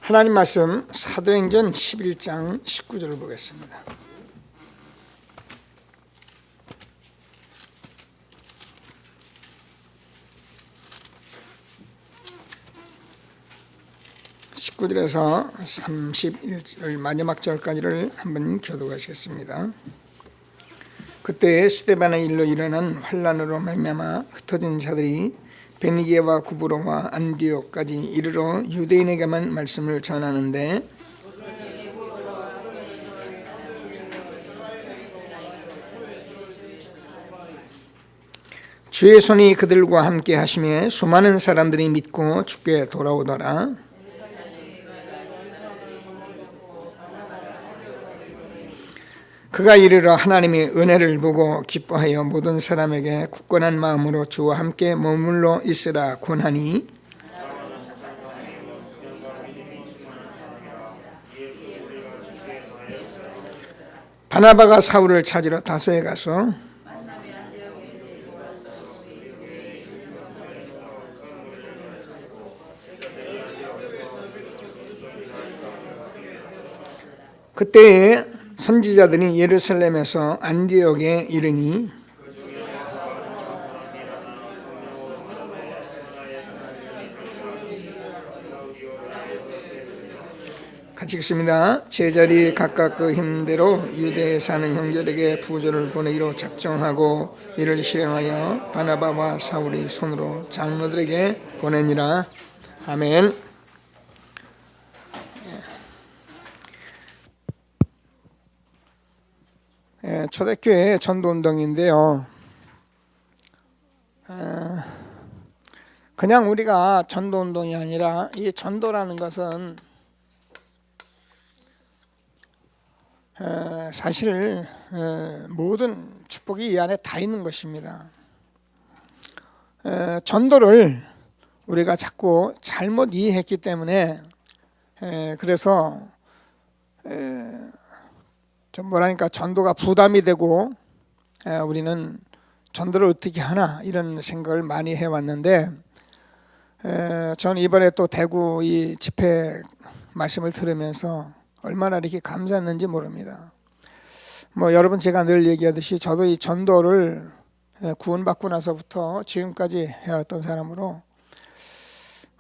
하나님 말씀 사도행전 11장 19절을 보겠습니다. (19절에서) 31절 마지막 절까지를 한번 교독하시겠습니다. 그때 스데반의 일로 일어난 환난으로 말미암아 흩어진 자들이 베니게와 구브로와 안디옥까지 이르러 유대인에게만 말씀을 전하는데 주의 손이 그들과 함께 하심에 수많은 사람들이 믿고 주께 돌아오더라. 그가 이르러 하나님의 은혜를 보고 기뻐하여 모든 사람에게 굳건한 마음으로 주와 함께 머물러 있으라 권하니 바나바가 사울을 찾으러 다소에 가서 그때에 선지자들이 예루살렘에서 안디옥에 이르니 같이 읽습니다. 제자리 각각 그 힘대로 유대에 사는 형제에게 부조를 보내기로 작정하고 이를 실행하여 바나바와 사울이 손으로 장로들에게 보내니라. 아멘. 초대교회 전도운동인데요. 그냥 우리가 전도운동이 아니라 이 전도라는 것은 사실 모든 축복이 이 안에 다 있는 것입니다. 전도를 우리가 자꾸 잘못 이해했기 때문에 그래서 좀 뭐라니까 전도가 부담이 되고 우리는 전도를 어떻게 하나 이런 생각을 많이 해왔는데 저는 이번에 또 대구 이 집회 말씀을 들으면서 얼마나 이렇게 감사했는지 모릅니다. 뭐 여러분 제가 늘 얘기하듯이 저도 이 전도를 구원받고 나서부터 지금까지 해왔던 사람으로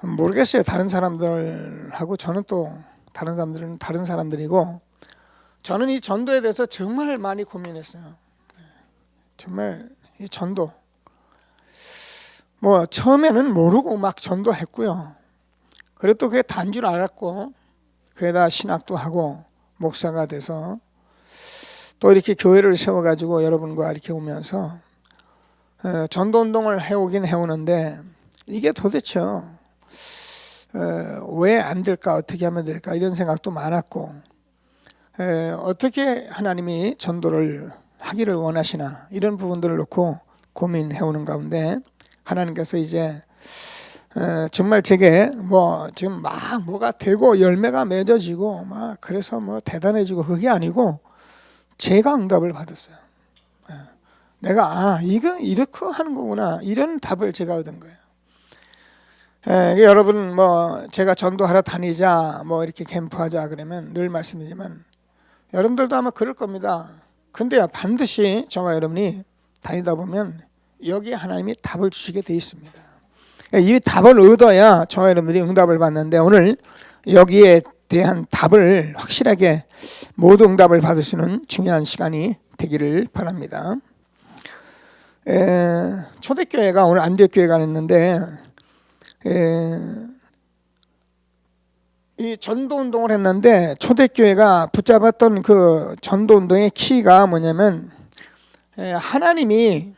모르겠어요. 다른 사람들하고 저는 또 다른 사람들은 다른 사람들이고 저는 이 전도에 대해서 정말 많이 고민했어요. 정말 이 전도 뭐 처음에는 모르고 막 전도했고요. 그래도 또 그게 단 줄 알았고 그에다 신학도 하고 목사가 돼서 또 이렇게 교회를 세워가지고 여러분과 이렇게 오면서 전도운동을 해오긴 해오는데 이게 도대체 왜 안 될까 어떻게 하면 될까 이런 생각도 많았고 어떻게 하나님이 전도를 하기를 원하시나 이런 부분들을 놓고 고민해오는 가운데 하나님께서 이제 정말 제게 뭐 지금 막 뭐가 되고 열매가 맺어지고 막 그래서 뭐 대단해지고 그게 아니고 제가 응답을 받았어요. 내가 이건 이렇게 하는 거구나 이런 답을 제가 얻은 거예요. 여러분 뭐 제가 전도하러 다니자 뭐 이렇게 캠프하자 그러면 늘 말씀드리지만 여러분들도 아마 그럴 겁니다. 근데요 반드시 저와 여러분이 다니다 보면 여기에 하나님이 답을 주시게 돼 있습니다. 이 답을 얻어야 저와 여러분들이 응답을 받는데 오늘 여기에 대한 답을 확실하게 모두 응답을 받을 수 있는 중요한 시간이 되기를 바랍니다. 초대교회가 오늘 안디옥교회가 있는데 이 전도운동을 했는데 초대교회가 붙잡았던 그 전도운동의 키가 뭐냐면 하나님이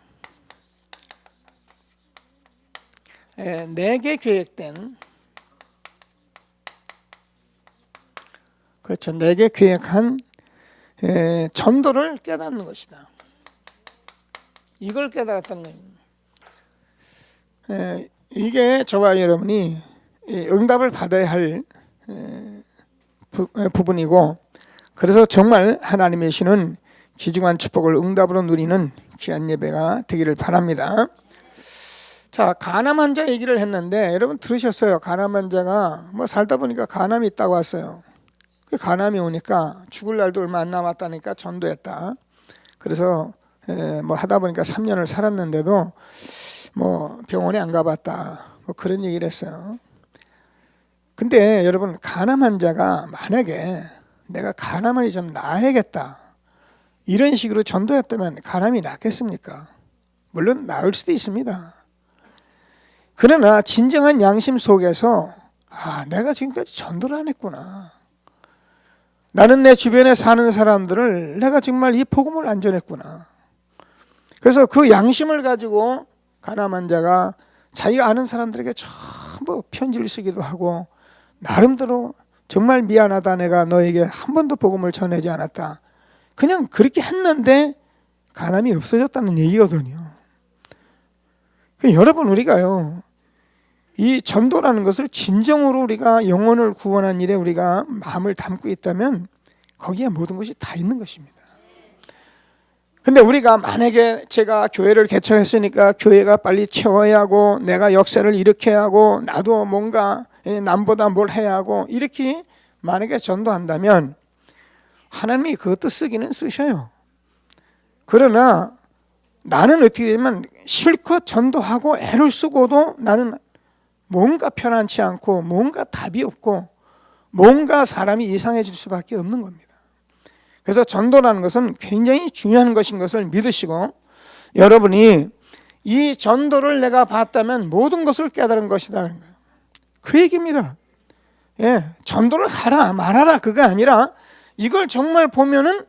내게 계획된 그렇죠 내게 계획한 전도를 깨닫는 것이다. 이걸 깨달았다는 거예요. 이게 저와 여러분이 응답을 받아야 할 부분이고 그래서 정말 하나님의 주시는 귀중한 축복을 응답으로 누리는 귀한 예배가 되기를 바랍니다. 자, 간암 환자 얘기를 했는데 여러분 들으셨어요? 간암 환자가 뭐 살다 보니까 간암이 있다고 왔어요. 그 간암이 오니까 죽을 날도 얼마 안 남았다니까 전도했다. 그래서 뭐 하다 보니까 3년을 살았는데도 뭐 병원에 안 가봤다. 뭐 그런 얘기를 했어요. 근데 여러분 간암 환자가 만약에 내가 간암을 좀 나아야겠다 이런 식으로 전도했다면 간암이 낫겠습니까? 물론 나을 수도 있습니다. 그러나 진정한 양심 속에서 내가 지금까지 전도를 안 했구나. 나는 내 주변에 사는 사람들을 내가 정말 이 복음을 안 전했구나. 그래서 그 양심을 가지고 간암 환자가 자기가 아는 사람들에게 전부 편지를 쓰기도 하고 나름대로 정말 미안하다, 내가 너에게 한 번도 복음을 전하지 않았다. 그냥 그렇게 했는데 간암이 없어졌다는 얘기거든요. 여러분 우리가요, 이 전도라는 것을 진정으로 우리가 영혼을 구원한 일에 우리가 마음을 담고 있다면 거기에 모든 것이 다 있는 것입니다. 근데 우리가 만약에 제가 교회를 개척했으니까 교회가 빨리 채워야 하고 내가 역사를 일으켜야 하고 나도 뭔가 남보다 뭘 해야 하고 이렇게 만약에 전도한다면 하나님이 그것도 쓰기는 쓰셔요. 그러나 나는 어떻게 되면 실컷 전도하고 애를 쓰고도 나는 뭔가 편안치 않고 뭔가 답이 없고 뭔가 사람이 이상해질 수밖에 없는 겁니다. 그래서 전도라는 것은 굉장히 중요한 것인 것을 믿으시고 여러분이 이 전도를 내가 봤다면 모든 것을 깨달은 것이다. 그 얘기입니다. 전도를 하라 말하라 그거 아니라 이걸 정말 보면은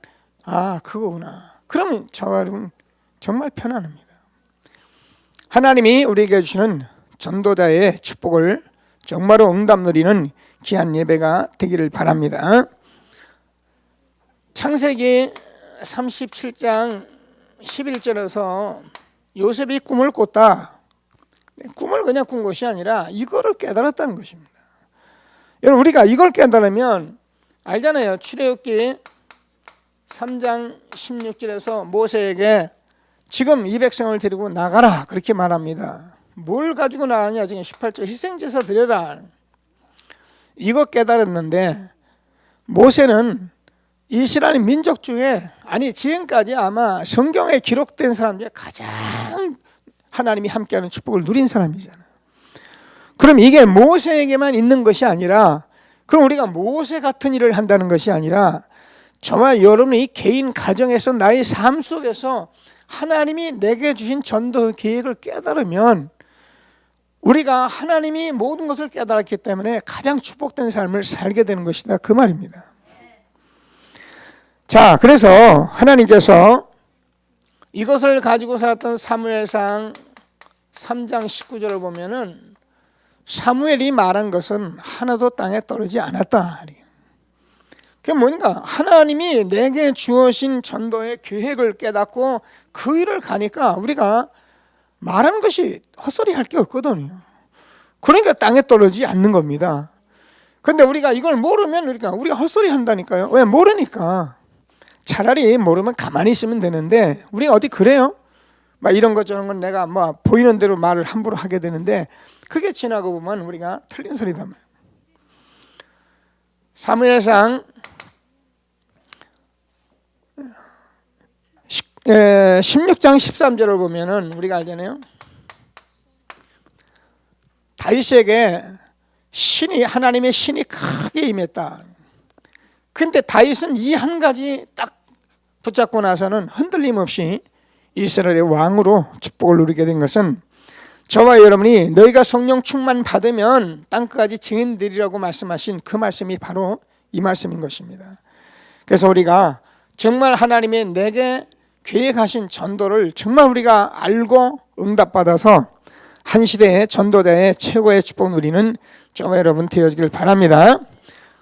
그거구나. 그러면 저와 여러분 정말 편안합니다. 하나님이 우리에게 주시는 전도자의 축복을 정말로 응답 누리는 귀한 예배가 되기를 바랍니다. 창세기 37장 11절에서 요셉이 꿈을 꿨다. 꿈을 그냥 꾼 것이 아니라 이거를 깨달았다는 것입니다. 여러분 우리가 이걸 깨달으면 알잖아요. 출애굽기 3장 16절에서 모세에게 지금 이 백성을 데리고 나가라 그렇게 말합니다. 뭘 가지고 나가냐? 지금 18절 희생제사 드려라. 이거 깨달았는데 모세는 이스라엘 민족 중에 지금까지 아마 성경에 기록된 사람 중에 가장 하나님이 함께하는 축복을 누린 사람이잖아요. 그럼 이게 모세에게만 있는 것이 아니라 그럼 우리가 모세 같은 일을 한다는 것이 아니라 저와 여러분이 개인 가정에서 나의 삶 속에서 하나님이 내게 주신 전도 계획을 깨달으면 우리가 하나님이 모든 것을 깨달았기 때문에 가장 축복된 삶을 살게 되는 것이다 그 말입니다. 자, 그래서 하나님께서 이것을 가지고 살았던 사무엘상 3장 19절을 보면은 사무엘이 말한 것은 하나도 땅에 떨어지지 않았다. 그게 뭔가 하나님이 내게 주어진 전도의 계획을 깨닫고 그 일을 가니까 우리가 말하는 것이 헛소리 할 게 없거든요. 그러니까 땅에 떨어지지 않는 겁니다. 근데 우리가 이걸 모르면 우리가 헛소리 한다니까요. 왜? 모르니까. 차라리 모르면 가만히 있으면 되는데 우리가 어디 그래요? 막 이런 것 저런 건 내가 뭐 보이는 대로 말을 함부로 하게 되는데 그게 지나고 보면 우리가 틀린 소리다 말이에요. 사무엘상 16장 13절을 보면은 우리가 알잖아요. 다윗에게 하나님의 신이 크게 임했다. 근데 다윗은 이 한 가지 딱 붙잡고 나서는 흔들림 없이 이스라엘의 왕으로 축복을 누리게 된 것은 저와 여러분이 너희가 성령 충만 받으면 땅끝까지 증인되리라고 말씀하신 그 말씀이 바로 이 말씀인 것입니다. 그래서 우리가 정말 하나님이 내게 계획하신 전도를 정말 우리가 알고 응답받아서 한 시대의 전도자의 최고의 축복 누리는 저와 여러분 되어지길 바랍니다.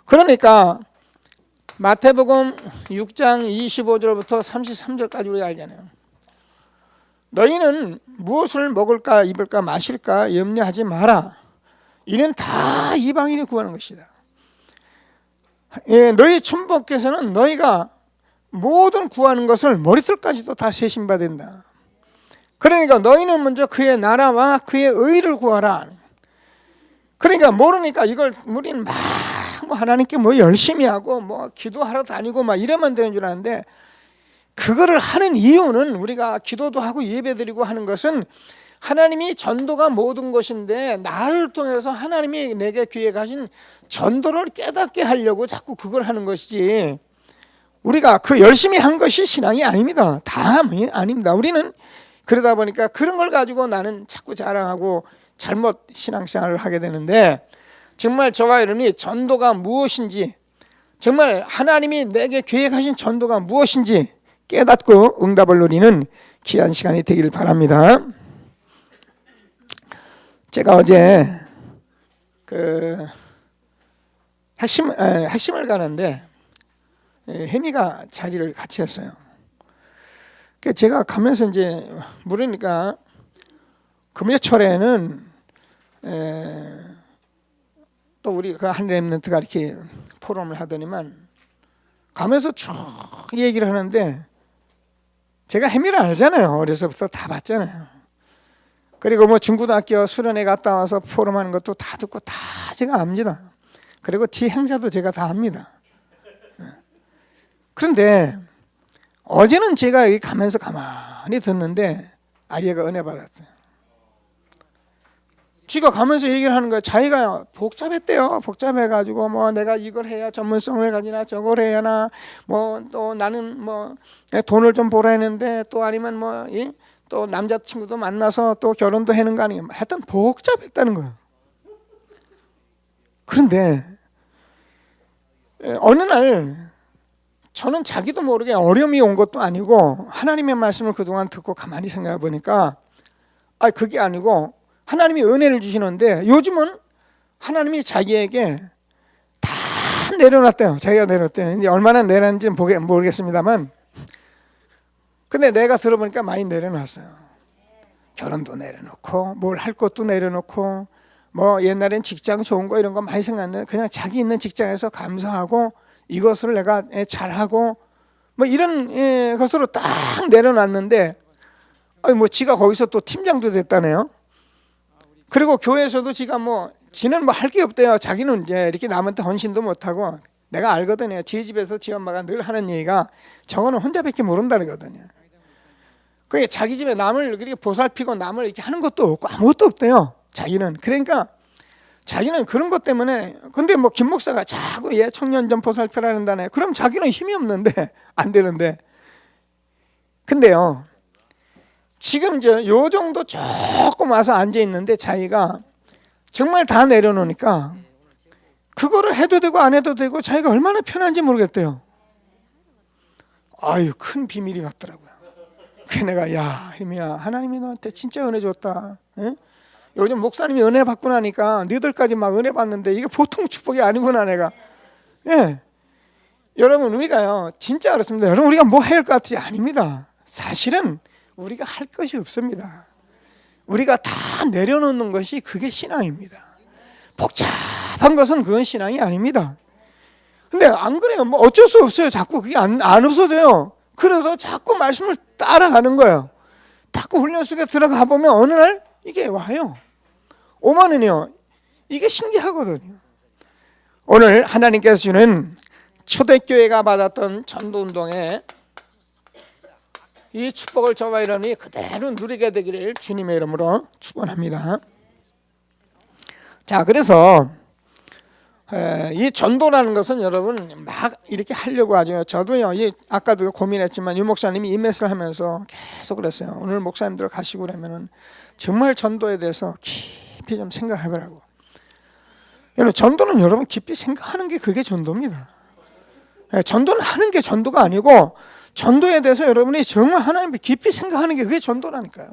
그러니까 마태복음 6장 25절부터 33절까지 우리가 알잖아요. 너희는 무엇을 먹을까 입을까 마실까 염려하지 마라. 이는 다 이방인이 구하는 것이다. 너희 춘복께서는 너희가 모든 구하는 것을 머리털까지도 다 세심받는다. 그러니까 너희는 먼저 그의 나라와 그의 의를 구하라. 그러니까 모르니까 이걸 우리는 막 하나님께 열심히 하고 기도하러 다니고 이러면 되는 줄 아는데, 그거를 하는 이유는, 우리가 기도도 하고 예배드리고 하는 것은 하나님이 전도가 모든 것인데, 나를 통해서 하나님이 내게 기획하신 전도를 깨닫게 하려고 자꾸 그걸 하는 것이지, 우리가 그 열심히 한 것이 신앙이 아닙니다. 다 아닙니다. 우리는 그러다 보니까 그런 걸 가지고 나는 자꾸 자랑하고 잘못 신앙생활을 하게 되는데, 정말 저와 여러분이 전도가 무엇인지, 정말 하나님이 내게 계획하신 전도가 무엇인지 깨닫고 응답을 누리는 귀한 시간이 되길 바랍니다. 제가 어제 핵심을 가는데 혜미가 자리를 같이 했어요. 제가 가면서 이제 물으니까 금요철에는 또 우리 그 한 렘넌트가 이렇게 포럼을 하더니만 가면서 쭉 얘기를 하는데, 제가 혜미를 알잖아요. 어려서부터 다 봤잖아요. 그리고 중고등학교 수련회 갔다 와서 포럼하는 것도 다 듣고 다 제가 압니다. 그리고 지 행사도 제가 다 합니다. 그런데 어제는 제가 여기 가면서 가만히 듣는데 아이가 은혜 받았어요. 지가 가면서 얘기를 하는 거예요. 자기가 복잡했대요. 복잡해가지고 내가 이걸 해야 전문성을 가지나 저걸 해야 하나, 또 나는 돈을 좀 벌어야 하는데, 또 아니면 또 남자친구도 만나서 또 결혼도 하는 거 아니에요. 하여튼 복잡했다는 거예요. 그런데 어느 날 저는 자기도 모르게 어려움이 온 것도 아니고 하나님의 말씀을 그동안 듣고 가만히 생각해 보니까 그게 아니고 하나님이 은혜를 주시는데, 요즘은 하나님이 자기에게 다 내려놨대요. 자기가 내렸대요. 이제 얼마나 내렸는지는 모르겠습니다만, 근데 내가 들어보니까 많이 내려놨어요. 결혼도 내려놓고 뭘 할 것도 내려놓고, 옛날엔 직장 좋은 거 이런 거 많이 생각했는데 그냥 자기 있는 직장에서 감사하고 이것을 내가 잘하고 이런 것으로 딱 내려놨는데, 지가 거기서 또 팀장도 됐다네요. 그리고 교회에서도 지가 지는 할 게 없대요. 자기는 이제 이렇게 남한테 헌신도 못하고, 내가 알거든요. 지 집에서 지 엄마가 늘 하는 얘기가 저거는 혼자밖에 모른다는 거거든요. 그게 자기 집에 남을 이렇게 보살피고 남을 이렇게 하는 것도 없고 아무것도 없대요. 자기는. 그러니까 자기는 그런 것 때문에, 근데 김 목사가 자꾸 청년전 보살펴라는다네. 그럼 자기는 힘이 없는데 안 되는데. 근데요, 지금 요 정도 조금 와서 앉아 있는데 자기가 정말 다 내려놓으니까 그거를 해도 되고 안 해도 되고 자기가 얼마나 편한지 모르겠대요. 큰 비밀이 왔더라고요. 그래서 내가, 야 혜미야, 하나님이 너한테 진짜 은혜 줬다. 에? 요즘 목사님이 은혜 받고 나니까 너희들까지 막 은혜 받는데 이게 보통 축복이 아니구나 내가. 예, 여러분 우리가요 진짜 그렇습니다. 여러분 우리가 해야 할 것 같지 아닙니다. 사실은 우리가 할 것이 없습니다. 우리가 다 내려놓는 것이 그게 신앙입니다. 복잡한 것은 그건 신앙이 아닙니다. 근데 안 그래요. 어쩔 수 없어요. 자꾸 그게 안 없어져요. 그래서 자꾸 말씀을 따라가는 거예요. 자꾸 훈련 속에 들어가 보면 어느 날 이게 와요. 오면은요, 이게 신기하거든요. 오늘 하나님께서 주는 초대교회가 받았던 전도운동에 이 축복을 저와 여러분이 그대로 누리게 되기를 주님의 이름으로 축원합니다. 자, 그래서 이 전도라는 것은 여러분 막 이렇게 하려고 하죠. 저도요, 아까도 고민했지만 유 목사님이 인메시를 하면서 계속 그랬어요. 오늘 목사님들 가시고 그러면은 정말 전도에 대해서 깊이 좀 생각해보라고. 여러분 전도는 여러분 깊이 생각하는 게 그게 전도입니다. 전도는 하는 게 전도가 아니고, 전도에 대해서 여러분이 정말 하나님께 깊이 생각하는 게 그게 전도라니까요.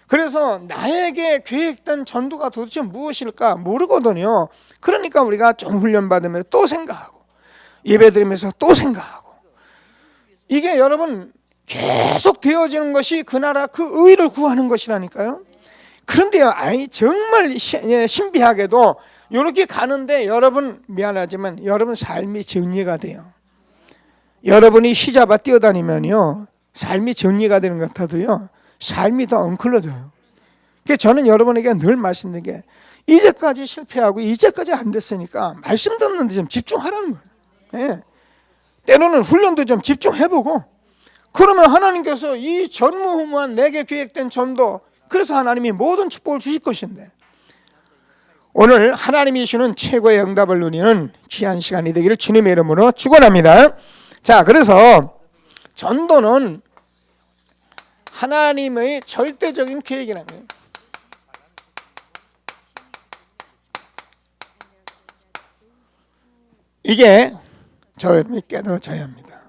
그래서 나에게 계획된 전도가 도대체 무엇일까 모르거든요. 그러니까 우리가 좀 훈련받으면서 또 생각하고, 예배드리면서 또 생각하고, 이게 여러분 계속 되어지는 것이 그 나라 그 의를 구하는 것이라니까요. 그런데요, 정말 신비하게도 이렇게 가는데 여러분 미안하지만 여러분 삶이 정리가 돼요. 여러분이 휘잡아 뛰어다니면요 삶이 정리가 되는 것 같아도요 삶이 더 엉클러져요. 그래서 저는 여러분에게 늘 말씀드린 게 이제까지 실패하고 이제까지 안 됐으니까 말씀 듣는 데 좀 집중하라는 거예요. 예. 때로는 훈련도 좀 집중해보고 그러면 하나님께서 이 전무후무한 내게 계획된 전도 그래서 하나님이 모든 축복을 주실 것인데 오늘 하나님이 주시는 최고의 응답을 누리는 귀한 시간이 되기를 주님의 이름으로 축원합니다. 자, 그래서 전도는 하나님의 절대적인 계획이라는 거예요. 이게 저 여러분이 깨달아져야 합니다.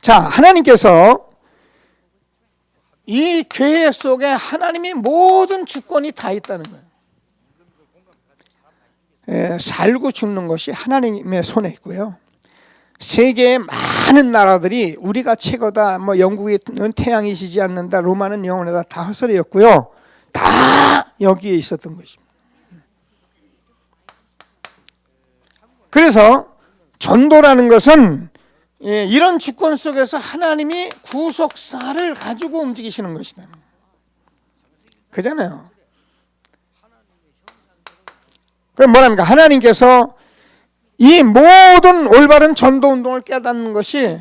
자, 하나님께서 이 계획 속에 하나님이 모든 주권이 다 있다는 거예요. 살고 죽는 것이 하나님의 손에 있고요. 세계의 많은 나라들이 우리가 최고다, 뭐 영국은 태양이 지지 않는다, 로마는 영원하다 다 헛소리였고요. 다 여기에 있었던 것입니다. 그래서 전도라는 것은 이런 주권 속에서 하나님이 구속사를 가지고 움직이시는 것이다. 그잖아요. 그럼 뭐랍니까? 하나님께서 이 모든 올바른 전도 운동을 깨닫는 것이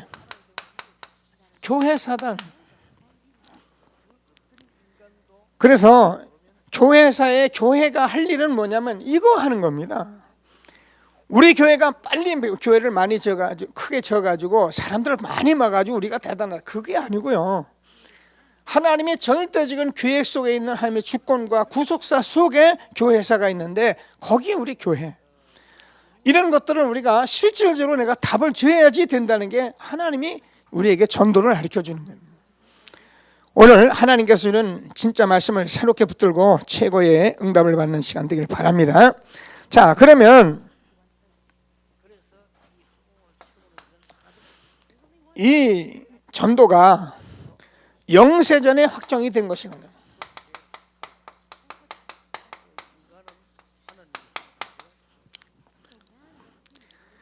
교회사다. 그래서 교회사에 교회가 할 일은 뭐냐면 이거 하는 겁니다. 우리 교회가 빨리 교회를 많이 져가지고 크게 져가지고 사람들을 많이 막아가지고 우리가 대단하다 그게 아니고요. 하나님의 절대적인 계획 속에 있는 하나님의 주권과 구속사 속에 교회사가 있는데 거기에 우리 교회 이런 것들을 우리가 실질적으로 내가 답을 줘야지 된다는 게 하나님이 우리에게 전도를 가르쳐주는 거예요. 오늘 하나님께서 주는 진짜 말씀을 새롭게 붙들고 최고의 응답을 받는 시간 되길 바랍니다. 자, 그러면 이 전도가 영세전에 확정이 된 것이거든요.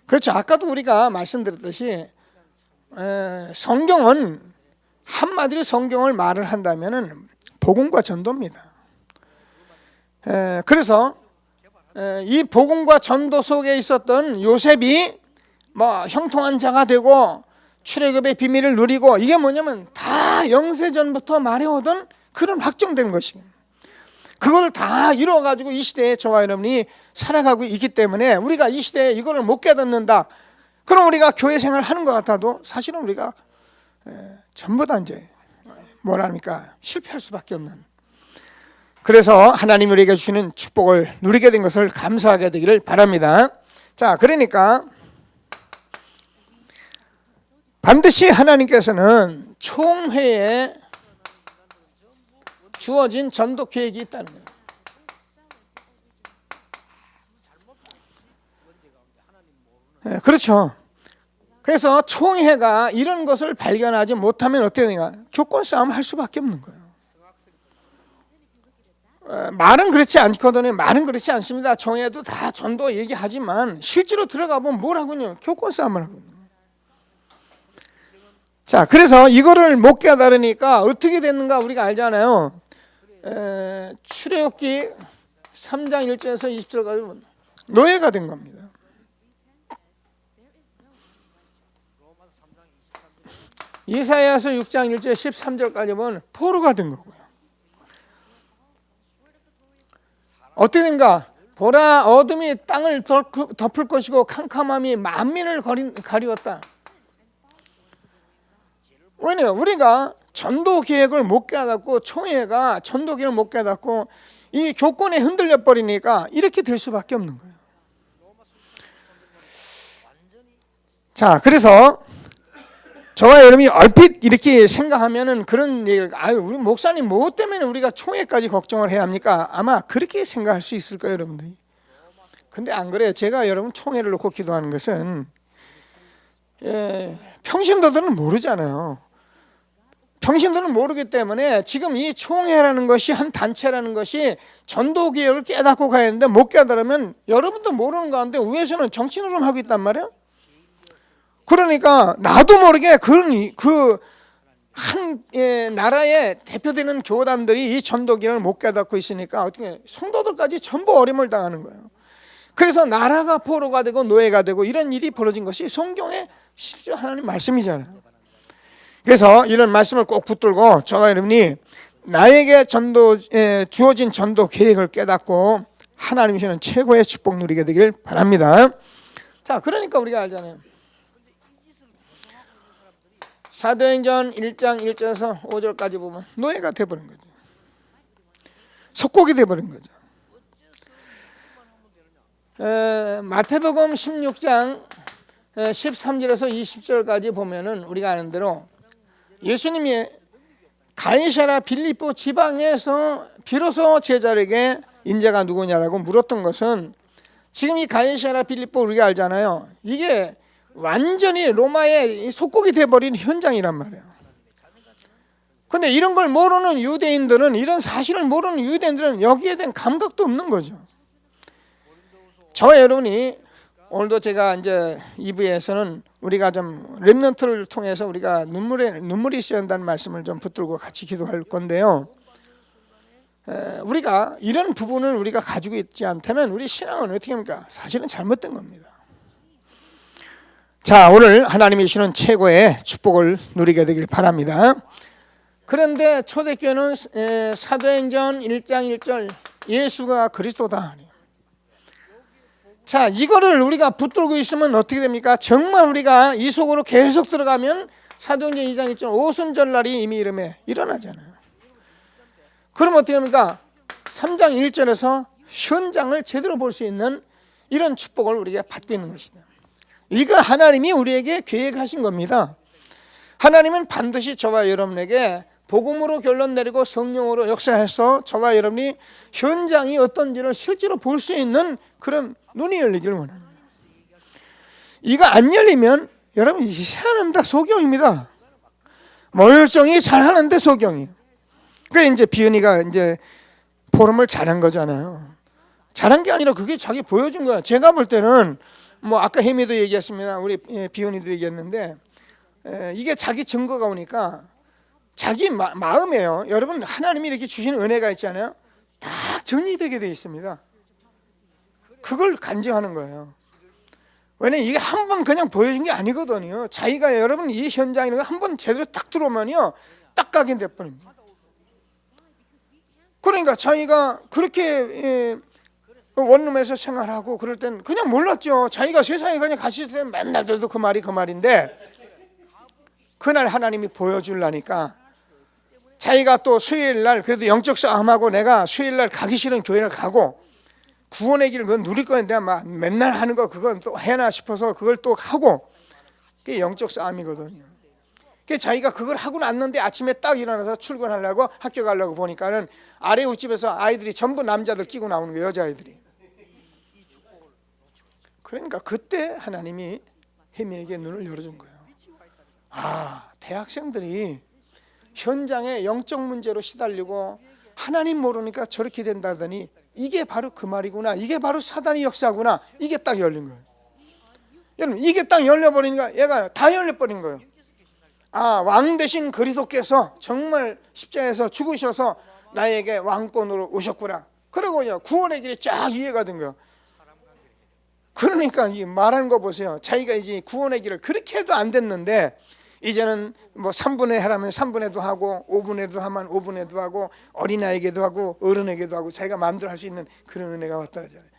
그렇죠. 아까도 우리가 말씀드렸듯이 성경은 한마디로 성경을 말을 한다면 복음과 전도입니다. 그래서 이 복음과 전도 속에 있었던 요셉이 뭐 형통한 자가 되고 출애굽의 비밀을 누리고 이게 뭐냐면 다 영세전부터 말해오던 그런 확정된 것입니다. 그걸 다 이루어가지고 이 시대에 저와 여러분이 살아가고 있기 때문에 우리가 이 시대에 이거를 못 깨닫는다. 그럼 우리가 교회 생활을 하는 것 같아도 사실은 우리가 전부 다 이제 뭐랍니까? 실패할 수밖에 없는. 그래서 하나님 우리에게 주시는 축복을 누리게 된 것을 감사하게 되기를 바랍니다. 자, 그러니까 반드시 하나님께서는 총회에 주어진 전도 계획이 있다는 거예요. 네, 그렇죠. 그래서 총회가 이런 것을 발견하지 못하면 어떻게 되냐? 교권 싸움을 할 수밖에 없는 거예요. 말은 그렇지 않거든요. 말은 그렇지 않습니다. 총회도 다 전도 얘기하지만 실제로 들어가 보면 뭘 하군요? 교권 싸움을 하거든요. 자, 그래서 이거를 못 깨달으니까 어떻게 됐는가 우리가 알잖아요. 출애굽기 3장 1절에서 20절까지 보면 노예가 된 겁니다. 이사야서 6장 1절 13절까지 보면 포로가 된 거고요. 어떻게 된가? 보라, 어둠이 땅을 덮을 것이고 캄캄함이 만민을 가리웠다. 왜냐요? 우리가 전도 계획을 못 깨닫고 총회가 전도 계획을 못 깨닫고 이 교권에 흔들려 버리니까 이렇게 될 수밖에 없는 거예요. 자, 그래서 저와 여러분이 얼핏 이렇게 생각하면은 그런 얘기를 우리 목사님 뭐 때문에 우리가 총회까지 걱정을 해야 합니까? 아마 그렇게 생각할 수 있을 거예요, 여러분들이. 근데 안 그래요. 제가 여러분 총회를 놓고 기도하는 것은 평신도들은 모르잖아요. 평신도는 모르기 때문에 지금 이 총회라는 것이 한 단체라는 것이 전도 계획을 깨닫고 가야 하는데 못 깨달으면 여러분도 모르는 가운데 위에서는 정치노름 하고 있단 말이에요. 그러니까 나도 모르게 한 나라의 대표되는 교단들이 이 전도기를 못 깨닫고 있으니까 어떻게 성도들까지 전부 어림을 당하는 거예요. 그래서 나라가 포로가 되고 노예가 되고 이런 일이 벌어진 것이 성경의 실제 하나님 말씀이잖아요. 그래서 이런 말씀을 꼭 붙들고 저와 여러분이 나에게 주어진 전도 계획을 깨닫고 하나님이 주시는 최고의 축복 누리게 되길 바랍니다. 자, 그러니까 우리가 알잖아요. 사도행전 1장 1절에서 5절까지 보면 노예가 돼버린 거죠. 속국이 돼버린 거죠. 마태복음 16장 13절에서 20절까지 보면은 우리가 아는 대로 예수님이 가이사랴 빌립보 지방에서 비로소 제자에게 인자가 누구냐라고 물었던 것은 지금 이 가이사랴 빌립보 우리가 알잖아요. 이게 완전히 로마의 속국이 돼버린 현장이란 말이에요. 근데 이런 걸 모르는 유대인들은, 이런 사실을 모르는 유대인들은 여기에 대한 감각도 없는 거죠. 저와 여러분이 오늘도 제가 이제 2부에서는 우리가 좀 렘넌트를 통해서 우리가 눈물이 있어야 한다는 말씀을 좀 붙들고 같이 기도할 건데요. 우리가 이런 부분을 우리가 가지고 있지 않다면 우리 신앙은 어떻게 합니까? 사실은 잘못된 겁니다. 자, 오늘 하나님이 주시는 최고의 축복을 누리게 되길 바랍니다. 그런데 초대교회는 사도행전 1장 1절 예수가 그리스도다. 자, 이거를 우리가 붙들고 있으면 어떻게 됩니까? 정말 우리가 이 속으로 계속 들어가면 사도행전 2장 1절 오순절날이 이미 이름에 일어나잖아요. 그럼 어떻게 합니까? 3장 1절에서 현장을 제대로 볼 수 있는 이런 축복을 우리가 받고 있는 것이다. 이거 하나님이 우리에게 계획하신 겁니다. 하나님은 반드시 저와 여러분에게 복음으로 결론 내리고 성령으로 역사해서 저와 여러분이 현장이 어떤지를 실제로 볼 수 있는 그런 눈이 열리기를 원합니다. 이거 안 열리면 여러분 이 사람은 다 소경입니다. 멀쩡히 잘하는데 소경이에요. 그러니까 이제 비은이가 이제 포럼을 잘한 거잖아요. 잘한 게 아니라 그게 자기 보여준 거야. 제가 볼 때는 뭐 아까 혜미도 얘기했습니다. 우리 비은이도 얘기했는데 이게 자기 증거가 오니까 자기 마음이에요. 여러분 하나님이 이렇게 주시는 은혜가 있잖아요. 다 전이되게 돼 있습니다. 그걸 간증하는 거예요. 왜냐면 이게 한 번 그냥 보여준 게 아니거든요. 자기가 여러분 이 현장에 한 번 제대로 딱 들어오면요 딱 가게 돼버립니다. 그러니까 자기가 그렇게 원룸에서 생활하고 그럴 땐 그냥 몰랐죠. 자기가 세상에 그냥 같이 있을 때 맨날 들어도 그 말이 그 말인데 그날 하나님이 보여주려니까 자기가 또 수요일날 그래도 영적 싸움하고 내가 수요일날 가기 싫은 교회를 가고 구원의 길을 그건 누릴 건데 막 맨날 하는 거 그건 또 해나 싶어서 그걸 또 하고 그게 영적 싸움이거든요. 그 자기가 그걸 하고 났는데 아침에 딱 일어나서 출근하려고 학교 가려고 보니까는 아래 우집에서 아이들이 전부 남자들 끼고 나오는 거예요. 여자아이들이. 그러니까 그때 하나님이 혜미에게 눈을 열어준 거예요. 아, 대학생들이 현장에 영적 문제로 시달리고 하나님 모르니까 저렇게 된다더니 이게 바로 그 말이구나. 이게 바로 사단의 역사구나. 이게 딱 열린 거예요. 여러분 이게 딱 열려버리니까 얘가 다 열려버린 거예요. 아, 왕 대신 그리스도께서 정말 십자가에서 죽으셔서 나에게 왕권으로 오셨구나. 그러고 구원의 길이 쫙 이해가 된 거예요. 그러니까 이 말하는 거 보세요. 자기가 이제 구원의 길을 그렇게 해도 안 됐는데 이제는 뭐 3분의 하라면 3분의도 하고 5분의도 하면 5분의도 하고 어린아이에게도 하고 어른에게도 하고 자기가 마음대로 할 수 있는 그런 은혜가 왔더라잖아요.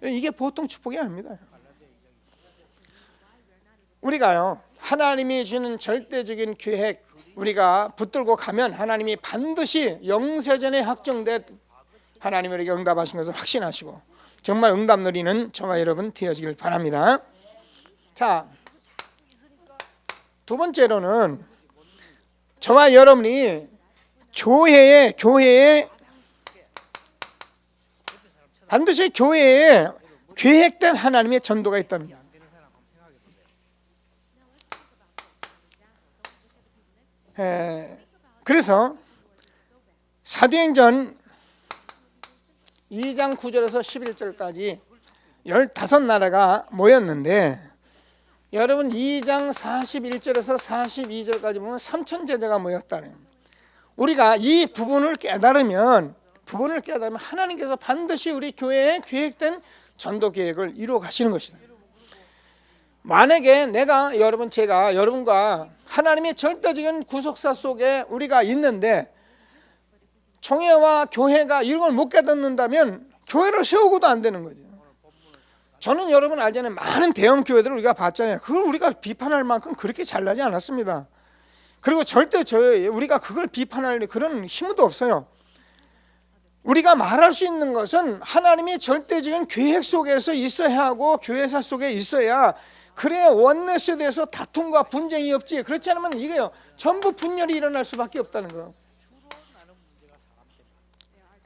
이게 보통 축복이 아닙니다. 우리가요 하나님이 주는 절대적인 계획 우리가 붙들고 가면 하나님이 반드시 영세전에 확정된 하나님이 우리에게 응답하신 것을 확신하시고 정말 응답 누리는 저와 여러분 되어지길 바랍니다. 자, 두 번째로는 저와 여러분이 교회에 반드시 교회에 계획된 하나님의 전도가 있다는 거예요. 그래서 사도행전 2장 9절에서 11절까지 15나라가 모였는데 여러분 2장 41절에서 42절까지 보면 3천 제자가 모였다는 겁니다. 우리가 이 부분을 깨달으면 하나님께서 반드시 우리 교회에 계획된 전도 계획을 이루어 가시는 것이다. 만약에 제가 여러분과 하나님의 절대적인 구속사 속에 우리가 있는데 총회와 교회가 이런 걸 못 깨닫는다면 교회를 세우고도 안 되는 거죠. 저는 여러분 알잖아요. 많은 대형 교회들을 우리가 봤잖아요. 그걸 우리가 비판할 만큼 그렇게 잘나지 않았습니다. 그리고 절대 우리가 그걸 비판할 그런 힘도 없어요. 우리가 말할 수 있는 것은 하나님의 절대적인 계획 속에서 있어야 하고 교회사 속에 있어야, 그래야 원내스에 대해서 다툼과 분쟁이 없지. 그렇지 않으면 이게요 전부 분열이 일어날 수밖에 없다는 거.